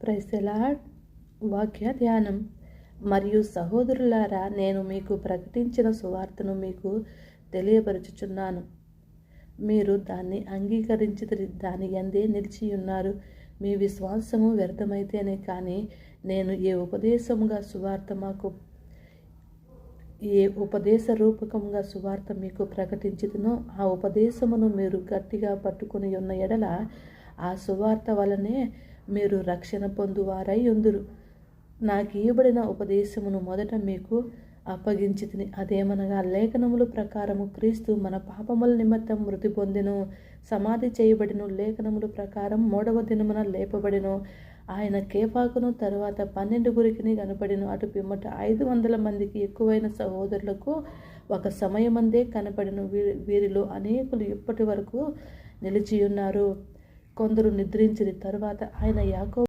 Praise the lord. వాక్య ధ్యానం. మరియు సహోదరులారా, నేను మీకు ప్రకటించిన సువార్తను మీకు తెలియపరచుచున్నాను. మీరు దాన్ని అంగీకరించి దాని యందే నిలిచి ఉన్నారు. మీ విశ్వాసము వ్యర్థమైతేనే కానీ నేను ఏ ఉపదేశ రూపకముగా సువార్త మీకు ప్రకటించుదునో ఆ ఉపదేశమును మీరు గట్టిగా పట్టుకుని ఉన్న ఎడల ఆ సువార్త వలనే మీరు రక్షణ పొందువారై ఉందురు. నాకు ఇవ్వబడిన ఉపదేశమును మొదట మీకు అప్పగించితిని. అదేమనగా, లేఖనముల ప్రకారము క్రీస్తు మన పాపముల నిమిత్తం మృతి పొందెను, సమాధి చేయబడిను, లేఖనముల ప్రకారం 3వ దినమున లేపబడెను. ఆయన కేఫాకును తరువాత 12 కనపడెను. అటు పిమ్మట 500 మందికి ఎక్కువైన సహోదరులకు ఒక సమయమందే కనపడెను. వీరిలో అనేకులు ఇప్పటి వరకు నిలిచియున్నారు, కొందరు నిద్రించిరి. తరువాత ఆయన యాకోబు